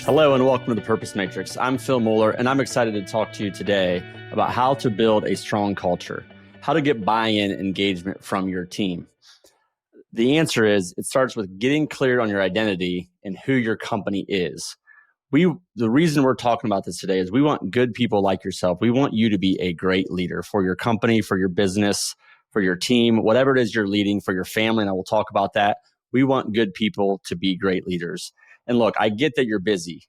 Hello and welcome to the Purpose Matrix. I'm Phil Moeller, and I'm excited to talk to you today about how to build a strong culture, how to get buy-in engagement from your team. The answer is it starts with getting clear on your identity and who your company is. The reason we're talking about this today is we want good people like yourself. We want you to be a great leader for your company, for your business, for your team, whatever it is you're leading, for your family, and I will talk about that. We want good people to be great leaders. And look, I get that you're busy.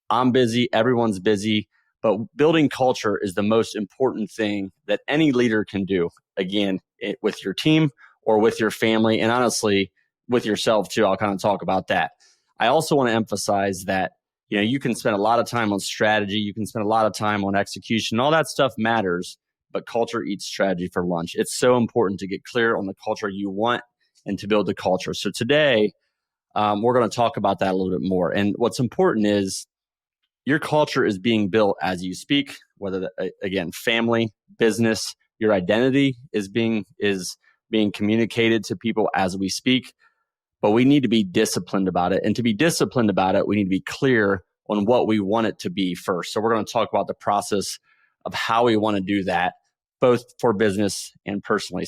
I'm busy. Everyone's busy. But building culture is the most important thing that any leader can do. Again, with your team or with your family, and honestly, with yourself too. I'll kind of talk about that. I also want to emphasize that you can spend a lot of time on strategy. You can spend a lot of time on execution. All that stuff matters, but culture eats strategy for lunch. It's so important to get clear on the culture you want and to build the culture. So today, we're going to talk about that a little bit more. And what's important is your culture is being built as you speak, whether again, family, business, your identity is being communicated to people as we speak, but we need to be disciplined about it. And to be disciplined about it, we need to be clear on what we want it to be first. So we're going to talk about the process of how we want to do that, both for business and personally.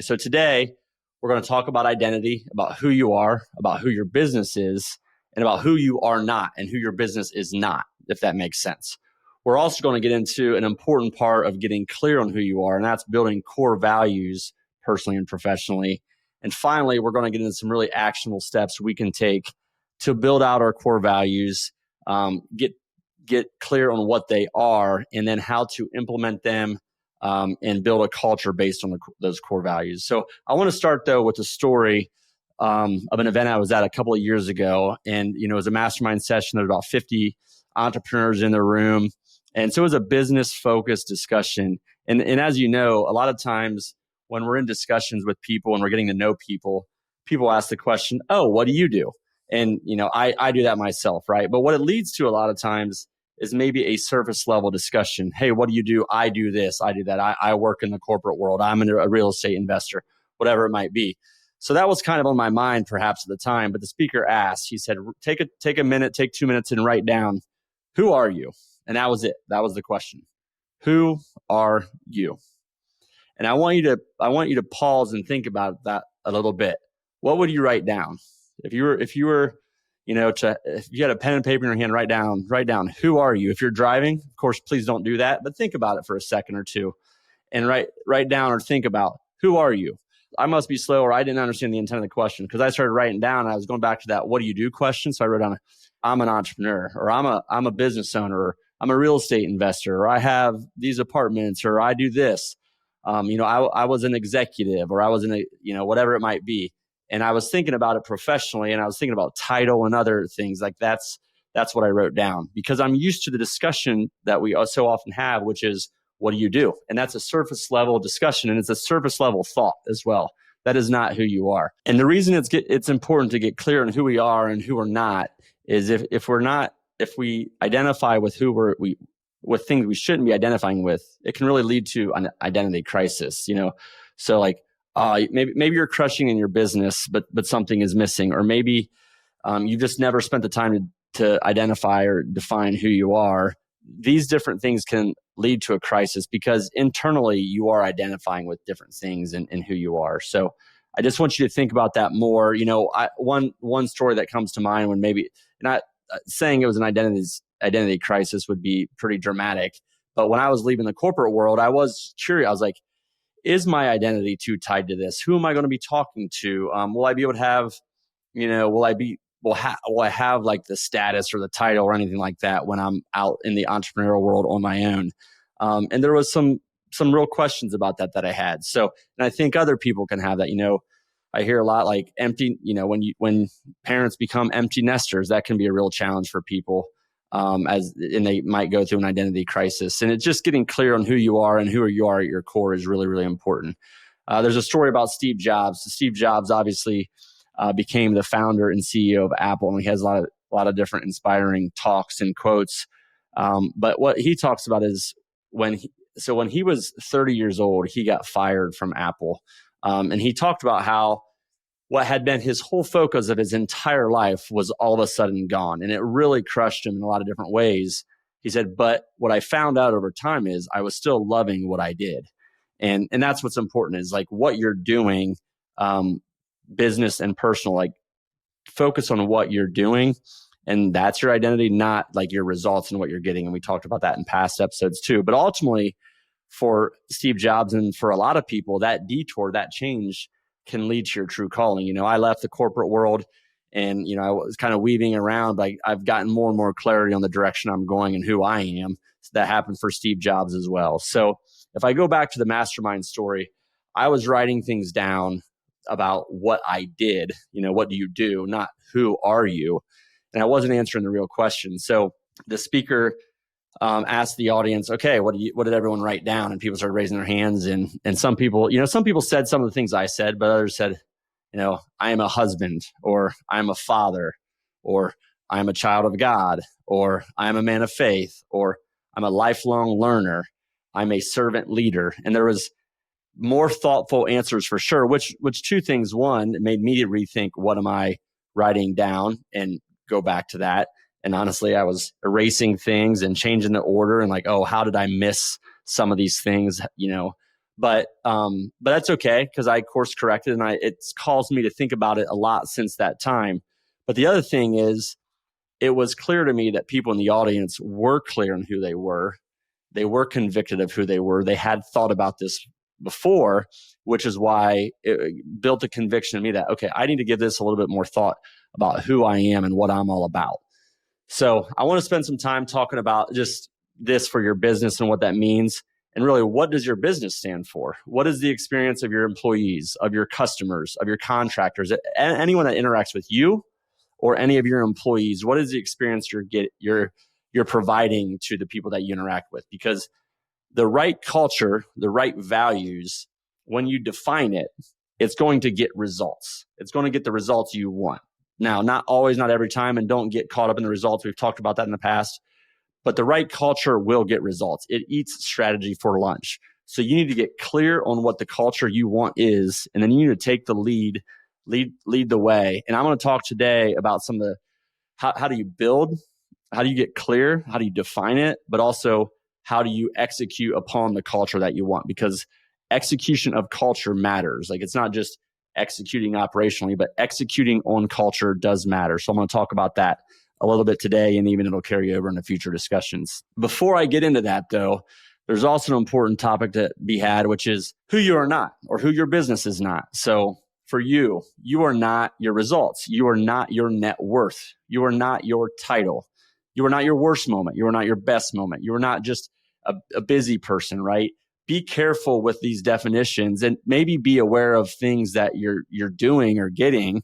So today, we're going to talk about identity, about who you are, about who your business is, and about who you are not and who your business is not, if that makes sense. We're also going to get into an important part of getting clear on who you are, and that's building core values personally and professionally. And finally, we're going to get into some really actionable steps we can take to build out our core values, get clear on what they are, and then how to implement them and build a culture based on those core values. So I want to start, though, with a story of an event I was at a couple of years ago. And, it was a mastermind session. There were about 50 entrepreneurs in the room. And so it was a business-focused discussion. And as you know, a lot of times when we're in discussions with people and we're getting to know people, people ask the question, oh, what do you do? And, I do that myself, right? But what it leads to a lot of times is maybe a surface level discussion. Hey, what do you do? I do this. I do that. I work in the corporate world. I'm a real estate investor, whatever it might be. So that was kind of on my mind perhaps at the time. But the speaker asked, he said, take a minute, take 2 minutes and write down, who are you? And that was it. That was the question. Who are you? And I want you to pause and think about that a little bit. What would you write down? If you were if you had a pen and paper in your hand, write down, who are you? If you're driving, of course, please don't do that, but think about it for a second or two and write down or think about, who are you? I must be slow, or I didn't understand the intent of the question because I started writing down. I was going back to that, what do you do question? So I wrote down, I'm an entrepreneur, or I'm a business owner, or I'm a real estate investor, or I have these apartments, or I do this. I was an executive, or I was in whatever it might be. And I was thinking about it professionally, and I was thinking about title and other things like that's what I wrote down, because I'm used to the discussion that we so often have, which is, what do you do? And that's a surface level discussion, and it's a surface level thought as well. That is not who you are. And the reason it's important to get clear on who we are and who we're not is if we identify with with things we shouldn't be identifying with, it can really lead to an identity crisis. So like maybe you're crushing in your business, but something is missing, or maybe you've just never spent the time to identify or define who you are. These different things can lead to a crisis because internally you are identifying with different things in who you are. So I just want you to think about that more. One story that comes to mind when maybe not saying it was an identity crisis would be pretty dramatic. But when I was leaving the corporate world, I was curious. I was like, is my identity too tied to this? Who am I going to be talking to? Will I be able to have, will I have like the status or the title or anything like that when I'm out in the entrepreneurial world on my own? And there was some real questions about that I had. So, and I think other people can have that. I hear a lot like empty, when parents become empty nesters, that can be a real challenge for people. And they might go through an identity crisis. And it's just getting clear on who you are and who you are at your core is really, really important. There's a story about Steve Jobs. Steve Jobs obviously became the founder and CEO of Apple, and he has a lot of different inspiring talks and quotes. But what he talks about is when he was 30 years old, he got fired from Apple. And he talked about how what had been his whole focus of his entire life was all of a sudden gone. And it really crushed him in a lot of different ways. He said, but what I found out over time is I was still loving what I did. And that's what's important, is like what you're doing, business and personal, like focus on what you're doing. And that's your identity, not like your results and what you're getting. And we talked about that in past episodes too. But ultimately, for Steve Jobs and for a lot of people, that detour, that change can lead to your true calling. I left the corporate world and, I was kind of weaving around. Like I've gotten more and more clarity on the direction I'm going and who I am. So that happened for Steve Jobs as well. So if I go back to the mastermind story, I was writing things down about what I did. What do you do? Not who are you? And I wasn't answering the real question. So the speaker asked the audience, okay, what did everyone write down? And people started raising their hands. And some people, some people said some of the things I said, but others said, I am a husband, or I'm a father, or I'm a child of God, or I'm a man of faith, or I'm a lifelong learner. I'm a servant leader. And there was more thoughtful answers for sure, which two things. One, it made me rethink, what am I writing down, and go back to that. And honestly, I was erasing things and changing the order and like, oh, how did I miss some of these things? But that's okay, because I course corrected, and it's caused me to think about it a lot since that time. But the other thing is, it was clear to me that people in the audience were clear on who they were. They were convicted of who they were. They had thought about this before, which is why it built a conviction in me that, okay, I need to give this a little bit more thought about who I am and what I'm all about. So I want to spend some time talking about just this for your business and what that means. And really, what does your business stand for? What is the experience of your employees, of your customers, of your contractors, anyone that interacts with you or any of your employees? What is the experience you're providing to the people that you interact with? Because the right culture, the right values, when you define it, it's going to get results. It's going to get the results you want. Now, not always, not every time, and don't get caught up in the results. We've talked about that in the past, but the right culture will get results. It eats strategy for lunch. So you need to get clear on what the culture you want is, and then you need to take the lead the way. And I'm going to talk today about some of the, how do you build, how do you get clear, how do you define it, but also how do you execute upon the culture that you want? Because execution of culture matters. Like, it's not just executing operationally, but executing on culture does matter. So I'm going to talk about that a little bit today, and even it'll carry over into future discussions. Before I get into that, though, there's also an important topic to be had, which is who you are not, or who your business is not. So for you, you are not your results. You are not your net worth. You are not your title. You are not your worst moment. You are not your best moment. You are not just a busy person, right? Be careful with these definitions, and maybe be aware of things that you're doing or getting,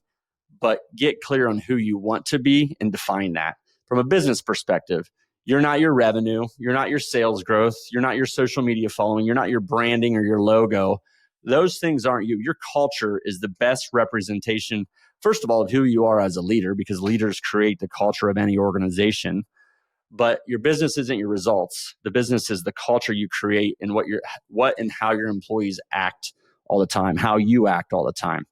but get clear on who you want to be and define that. From a business perspective, you're not your revenue. You're not your sales growth. You're not your social media following. You're not your branding or your logo. Those things aren't you. Your culture is the best representation, first of all, of who you are as a leader, because leaders create the culture of any organization. But your business isn't your results. The business is the culture you create, and what and how your employees act all the time, how you act all the time.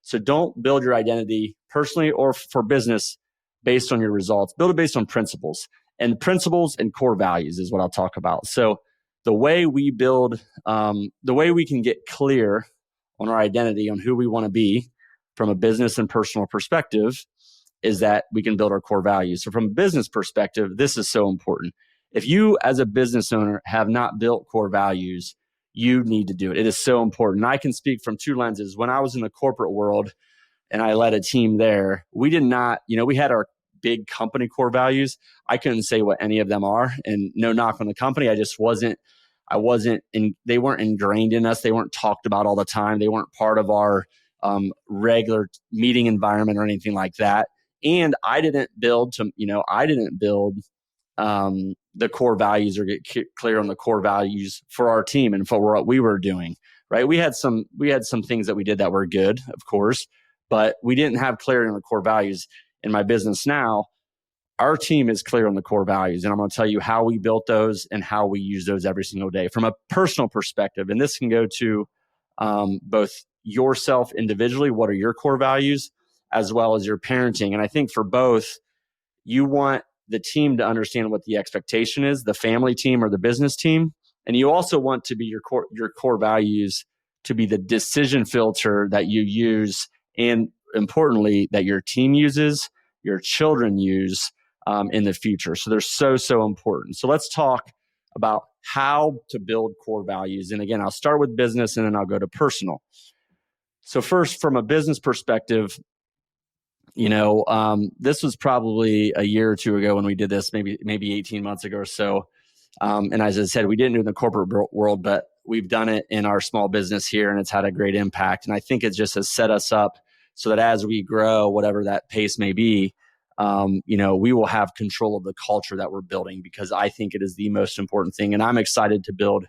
So don't build your identity personally or for business based on your results. Build it based on principles, and core values is what I'll talk about. So the way we build, the way we can get clear on our identity, on who we want to be from a business and personal perspective, is that we can build our core values. So from a business perspective, this is so important. If you as a business owner have not built core values, you need to do it. It is so important. And I can speak from two lenses. When I was in the corporate world and I led a team there, we did not, we had our big company core values. I couldn't say what any of them are, and no knock on the company. They weren't ingrained in us. They weren't talked about all the time. They weren't part of our regular meeting environment or anything like that. And I didn't build the core values or get clear on the core values for our team and for what we were doing, right? We had some things that we did that were good, of course, but we didn't have clarity on the core values. In my business now, our team is clear on the core values, and I'm going to tell you how we built those and how we use those every single day from a personal perspective. And this can go to both yourself individually, what are your core values, as well as your parenting. And I think for both, you want the team to understand what the expectation is, the family team or the business team. And you also want to be your core values to be the decision filter that you use, and importantly, that your team uses, your children use in the future. So they're so important. So let's talk about how to build core values. And again, I'll start with business and then I'll go to personal. So first, from a business perspective, this was probably a year or two ago when we did this, maybe 18 months ago or so. And as I said, we didn't do it in the corporate world, but we've done it in our small business here, and it's had a great impact. And I think it just has set us up so that as we grow, whatever that pace may be, we will have control of the culture that we're building, because I think it is the most important thing. And I'm excited to build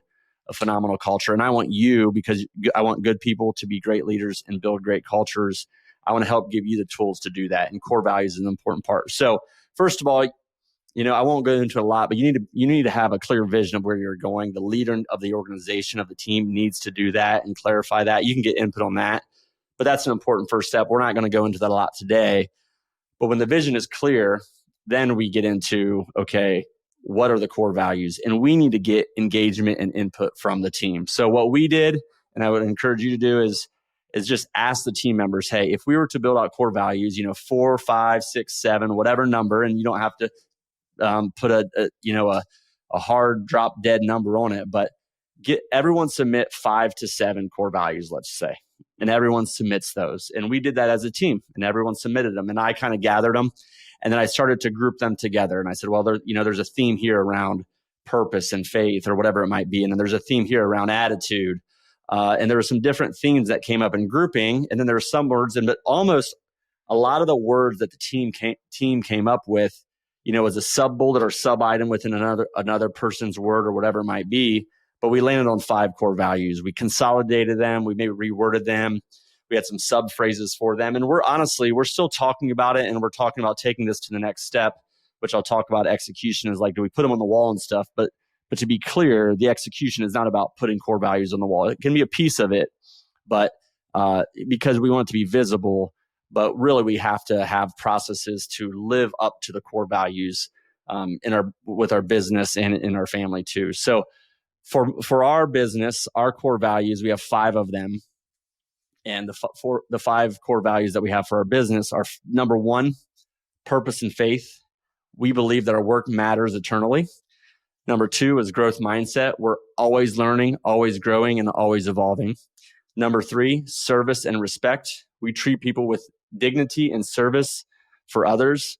a phenomenal culture. And I want you, because I want good people to be great leaders and build great cultures. I want to help give you the tools to do that. And core values is an important part. So first of all, I won't go into a lot, but you need to have a clear vision of where you're going. The leader of the organization, of the team, needs to do that and clarify that. You can get input on that, but that's an important first step. We're not going to go into that a lot today, but when the vision is clear, then we get into, okay, what are the core values? And we need to get engagement and input from the team. So what we did, and I would encourage you to do, is just ask the team members, hey, if we were to build out core values, 4, 5, 6, 7, whatever number, and you don't have to put a hard drop dead number on it, but get everyone submit 5 to 7 core values, let's say, and everyone submits those. And we did that as a team, and everyone submitted them, and I kind of gathered them, and then I started to group them together. And I said, well, there's a theme here around purpose and faith, or whatever it might be, and then there's a theme here around attitude, and there were some different themes that came up in grouping, and then there were some words, but almost a lot of the words that the team came up with, as a sub bullet or sub item within another person's word or whatever it might be. But we landed on 5 core values. We consolidated them. We maybe reworded them. We had some sub phrases for them. And we're still talking about it. And we're talking about taking this to the next step, which I'll talk about. Execution is like, do we put them on the wall and stuff? But to be clear, the execution is not about putting core values on the wall. It can be a piece of it, but because we want it to be visible. But really, we have to have processes to live up to the core values with our business and in our family too. So for our business, our core values, we have 5 of them. And the 5 core values that we have for our business are: number 1, purpose and faith. We believe that our work matters eternally. Number 2 is growth mindset. We're always learning, always growing, and always evolving. Number 3, service and respect. We treat people with dignity and service for others.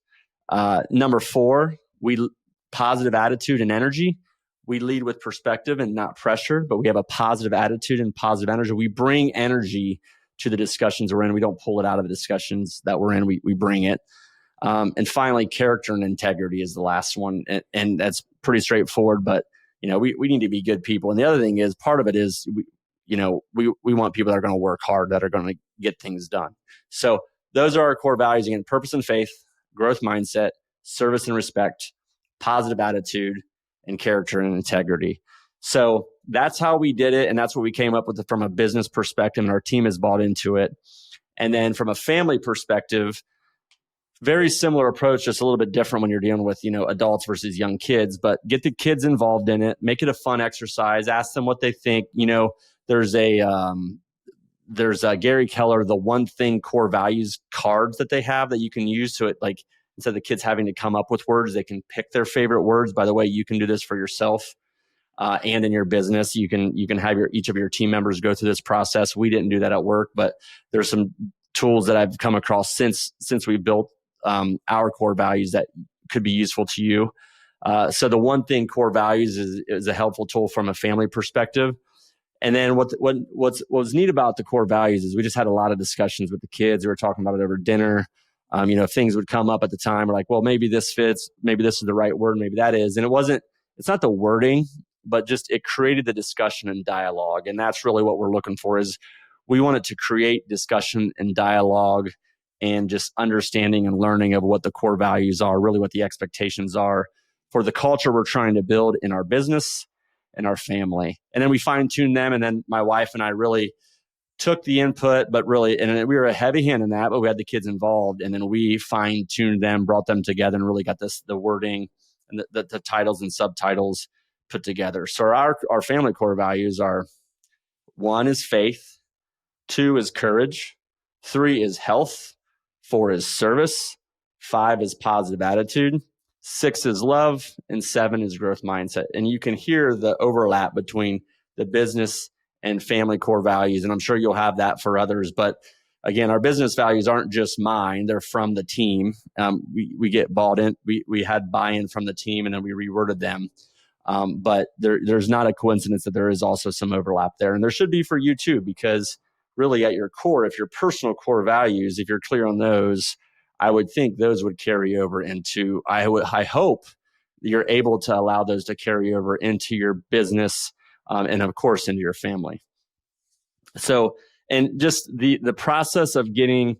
Number 4, positive attitude and energy. We lead with perspective and not pressure, but we have a positive attitude and positive energy. We bring energy to the discussions we're in. We don't pull it out of the discussions that we're in. We bring it. And finally, character and integrity is the last one. And that's pretty straightforward, but we need to be good people. And the other thing is, part of it is, we want people that are going to work hard, that are going to get things done. So those are our core values. Again, purpose and faith, growth mindset, service and respect, positive attitude, and character and integrity. So that's how we did it. And that's what we came up with from a business perspective. And our team has bought into it. And then from a family perspective, very similar approach, just a little bit different when you're dealing with, adults versus young kids, but get the kids involved in it, make it a fun exercise, ask them what they think. There's a Gary Keller, the one thing core values cards that they have that you can use to it. Like, instead of the kids having to come up with words, they can pick their favorite words. By the way, you can do this for yourself and in your business. You can have each of your team members go through this process. We didn't do that at work, but there's some tools that I've come across since we built our core values that could be useful to you. So the one thing core values is a helpful tool from a family perspective. And then what's neat about the core values is we just had a lot of discussions with the kids. We were talking about it over dinner. Things would come up at the time. We're like, well, maybe this fits. Maybe this is the right word. Maybe that is. And it's not the wording, but just it created the discussion and dialogue. And that's really what we're looking for, is we want it to create discussion and dialogue and just understanding and learning of what the core values are, really what the expectations are for the culture we're trying to build in our business and our family. And then we fine tune them. And then my wife and I really took the input, but really, and we were a heavy hand in that, but we had the kids involved, and then we fine tuned them, brought them together, and really got the wording and the titles and subtitles put together. So our family core values are: 1 is faith, 2 is courage, 3 is health, 4 is service, 5 is positive attitude, 6 is love, and 7 is growth mindset. And you can hear the overlap between the business and family core values. And I'm sure you'll have that for others. But again, our business values aren't just mine. They're from the team. We get bought in. We had buy-in from the team, and then we reworded them. But there's not a coincidence that there is also some overlap there. And there should be for you too, because really at your core, if your personal core values, if you're clear on those, I would think those would carry over into, I hope you're able to allow those to carry over into your business, and of course into your family. So, and just the process of getting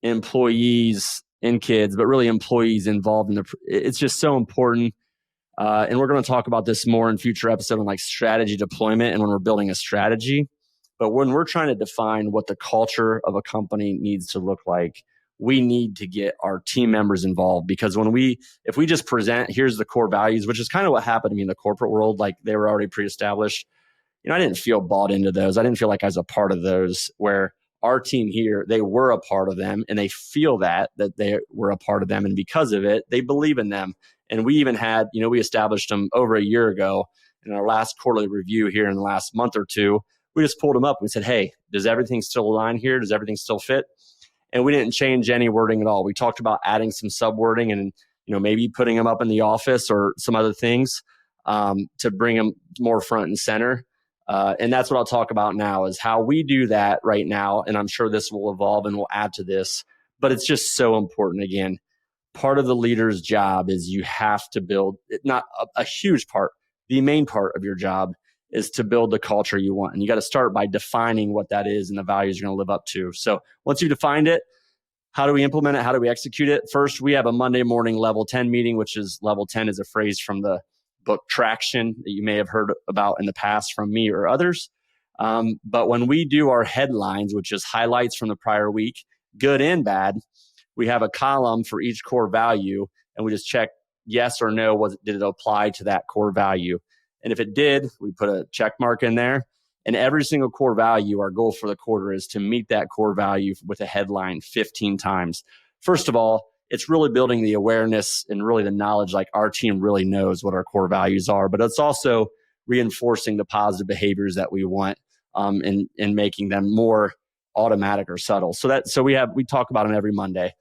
employees and kids, but really employees involved in it's just so important. And we're going to talk about this more in future episodes on like strategy deployment and when we're building a strategy. But when we're trying to define what the culture of a company needs to look like, we need to get our team members involved, because if we just present, here's the core values, which is kind of what happened to me in the corporate world, like they were already pre-established. I didn't feel bought into those. I didn't feel like I was a part of those, where our team here, they were a part of them, and they feel that they were a part of them. And because of it, they believe in them. And we even had, we established them over a year ago in our last quarterly review here in the last month or two. We just pulled them up. We said, hey, does everything still align here? Does everything still fit? And we didn't change any wording at all. We talked about adding some sub wording and, maybe putting them up in the office or some other things to bring them more front and center. And that's what I'll talk about now, is how we do that right now. And I'm sure this will evolve and we'll add to this, but it's just so important. Again, part of the leader's job is you have to build, not a huge part, the main part of your job is to build the culture you want. And you got to start by defining what that is and the values you're going to live up to. So once you've defined it, how do we implement it? How do we execute it? First, we have a Monday morning level 10 meeting, which is level 10 is a phrase from the book Traction that you may have heard about in the past from me or others. But when we do our headlines, which is highlights from the prior week, good and bad, we have a column for each core value, and we just check yes or no, did it apply to that core value? And if it did, we put a check mark in there. And every single core value, our goal for the quarter is to meet that core value with a headline 15 times. First of all, it's really building the awareness and really the knowledge, like our team really knows what our core values are, but it's also reinforcing the positive behaviors that we want, and making them more automatic or subtle. So we talk about them every Monday.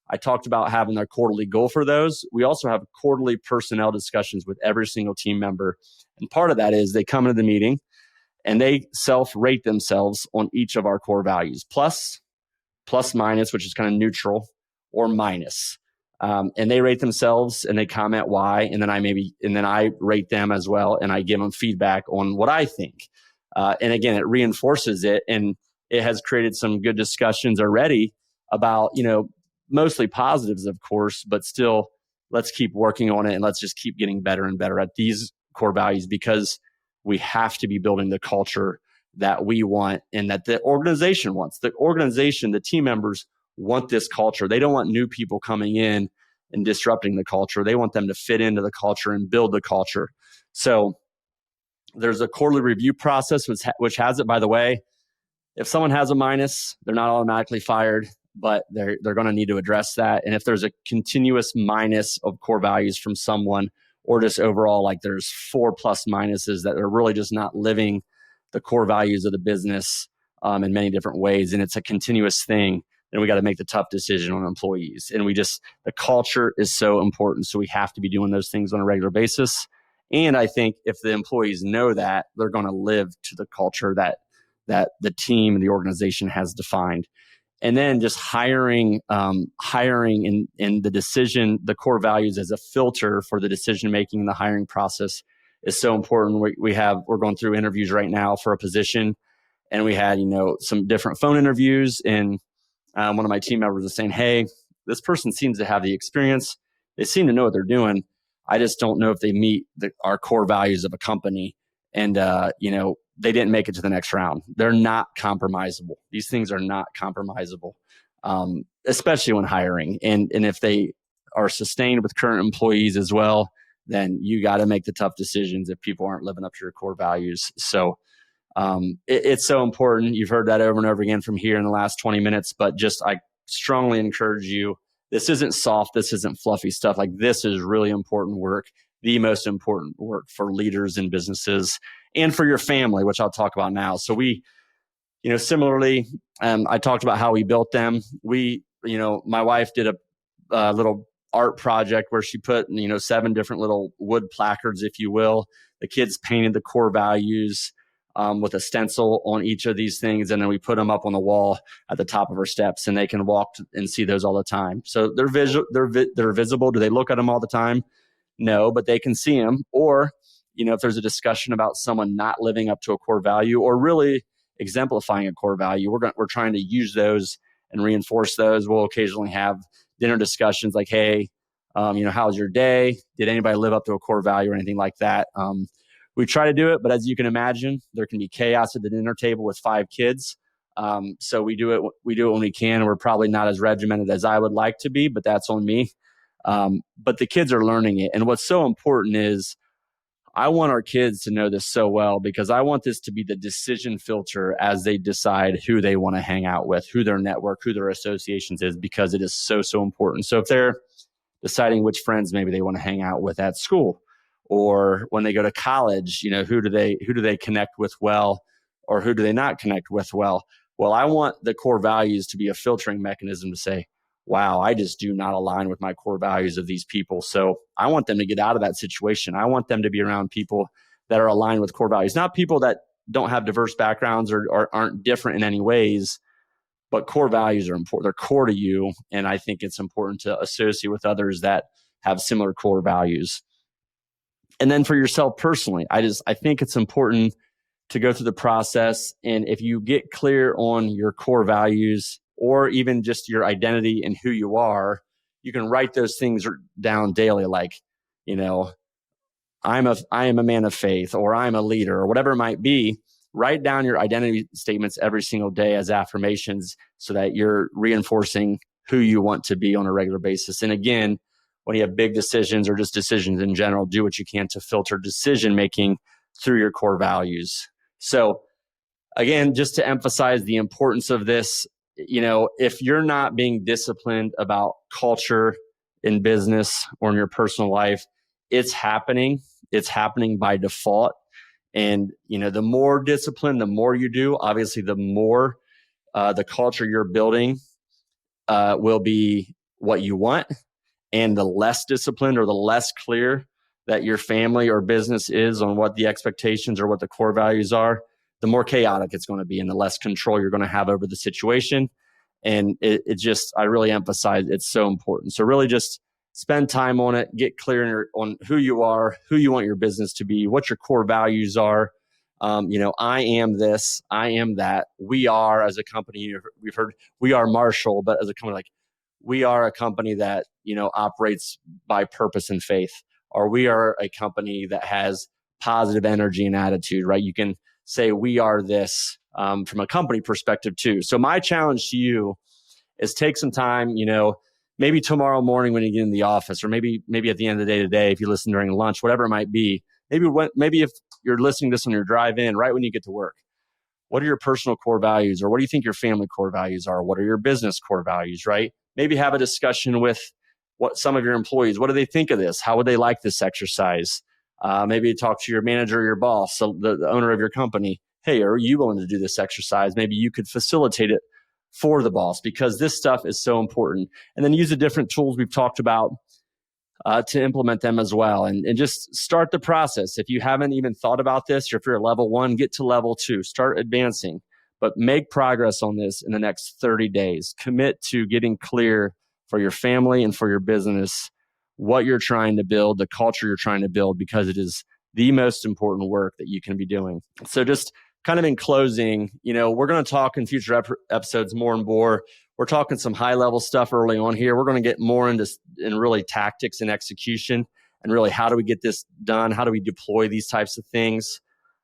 I talked about having our quarterly goal for those. We also have quarterly personnel discussions with every single team member. And part of that is they come into the meeting and they self-rate themselves on each of our core values, plus, minus, which is kind of neutral, or minus. And they rate themselves and they comment why. And then I rate them as well. And I give them feedback on what I think. And again, it reinforces it. And it has created some good discussions already about, mostly positives, of course, but still let's keep working on it. And let's just keep getting better and better at these core values, because we have to be building the culture that we want and that the organization wants. The team members want this culture. They don't want new people coming in and disrupting the culture. They want them to fit into the culture and build the culture. So there's a quarterly review process, which has it, by the way. If someone has a minus, they're not automatically fired, but they're going to need to address that. And if there's a continuous minus of core values from someone, or just overall, like there's 4+ minuses that are really just not living the core values of the business in many different ways, and it's a continuous thing, then we got to make the tough decision on employees. And the culture is so important. So we have to be doing those things on a regular basis. And I think if the employees know that, they're going to live to the culture that the team and the organization has defined. And then just hiring in the core values as a filter for the decision making in the hiring process is so important. We're going through interviews right now for a position, and we had some different phone interviews, and one of my team members was saying, "Hey, this person seems to have the experience. They seem to know what they're doing. I just don't know if they meet our core values of a company." And they didn't make it to the next round. They're not compromisable. These things are not compromisable, especially when hiring. And if they are sustained with current employees as well, then you got to make the tough decisions if people aren't living up to your core values. So it's so important. You've heard that over and over again from here in the last 20 minutes, but I strongly encourage you. This isn't soft. This isn't fluffy stuff. Like, this is really important work, the most important work for leaders in businesses and for your family, which I'll talk about now. So similarly, I talked about how we built them. My wife did a little art project where she put, 7 different little wood placards, if you will. The kids painted the core values with a stencil on each of these things. And then we put them up on the wall at the top of our steps, and they can walk and see those all the time. So they're visual, they're visible. Do they look at them all the time? No, but they can see them. Or, if there's a discussion about someone not living up to a core value or really exemplifying a core value, we're trying to use those and reinforce those. We'll occasionally have dinner discussions like, hey, how's your day? Did anybody live up to a core value or anything like that? We try to do it, but as you can imagine, there can be chaos at the dinner table with 5 kids. So we do it when we can. We're probably not as regimented as I would like to be, but that's on me. But the kids are learning it. And what's so important is I want our kids to know this so well, because I want this to be the decision filter as they decide who they want to hang out with, who their network, who their associations is, because it is so, so important. So if they're deciding which friends maybe they want to hang out with at school, or when they go to college, who do they connect with well, or who do they not connect with well? Well, I want the core values to be a filtering mechanism to say, wow, I just do not align with my core values of these people. So I want them to get out of that situation. I want them to be around people that are aligned with core values, not people that don't have diverse backgrounds or aren't different in any ways, but core values are important. They're core to you. And I think it's important to associate with others that have similar core values. And then for yourself personally, I think it's important to go through the process. And if you get clear on your core values, or even just your identity and who you are, you can write those things down daily. Like, I am a man of faith, or I'm a leader, or whatever it might be. Write down your identity statements every single day as affirmations, so that you're reinforcing who you want to be on a regular basis. And again, when you have big decisions or just decisions in general, do what you can to filter decision-making through your core values. So again, just to emphasize the importance of this, if you're not being disciplined about culture in business or in your personal life, it's happening. It's happening by default. And, the more discipline, the more you do, obviously, the more the culture you're building will be what you want. And the less disciplined or the less clear that your family or business is on what the expectations or what the core values are, the more chaotic it's going to be, and the less control you're going to have over the situation. And I really emphasize it's so important. So really just spend time on it, get clear on who you are, who you want your business to be, what your core values are. I am this, I am that. We are, as a company, we've heard we are Marshall, but as a company, we are a company that, operates by purpose and faith, or we are a company that has positive energy and attitude, right? You can say we are this from a company perspective too. So my challenge to you is take some time, maybe tomorrow morning when you get in the office, or maybe at the end of the day today, if you listen during lunch, whatever it might be, maybe if you're listening to this on your drive in, right when you get to work, what are your personal core values, or what do you think your family core values are? What are your business core values, right? Maybe have a discussion with some of your employees. What do they think of this? How would they like this exercise? Maybe talk to your manager or your boss, so the owner of your company. Hey, are you willing to do this exercise? Maybe you could facilitate it for the boss, because this stuff is so important. And then use the different tools we've talked about to implement them as well. And just start the process. If you haven't even thought about this, or if you're at level 1, get to level 2, start advancing, but make progress on this in the next 30 days. Commit to getting clear for your family and for your business, what you're trying to build, the culture you're trying to build, because it is the most important work that you can be doing. So just kind of in closing, we're going to talk in future episodes more and more. We're talking some high level stuff early on here. We're going to get more into really tactics and execution, and really how do we get this done? How do we deploy these types of things?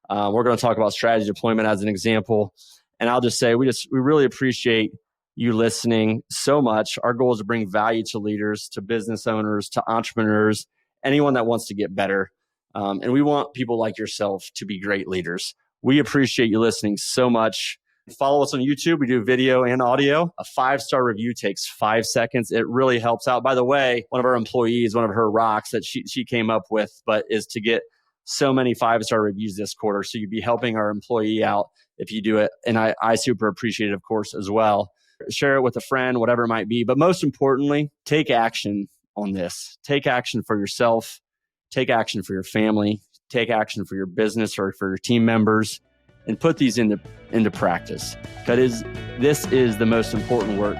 We're going to talk about strategy deployment as an example. And I'll just say, we really appreciate you listening so much. Our goal is to bring value to leaders, to business owners, to entrepreneurs, anyone that wants to get better. And we want people like yourself to be great leaders. We appreciate you listening so much. Follow us on YouTube. We do video and audio. A 5-star review takes 5 seconds. It really helps out. By the way, one of our employees, one of her rocks that she came up with, but is to get so many 5-star reviews this quarter. So you'd be helping our employee out if you do it. And I super appreciate it, of course, as well. Share it with a friend, whatever it might be. But most importantly, take action on this. Take action for yourself. Take action for your family. Take action for your business or for your team members, and put these into practice. Because this is the most important work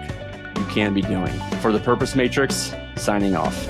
you can be doing. For the Purpose Matrix, signing off.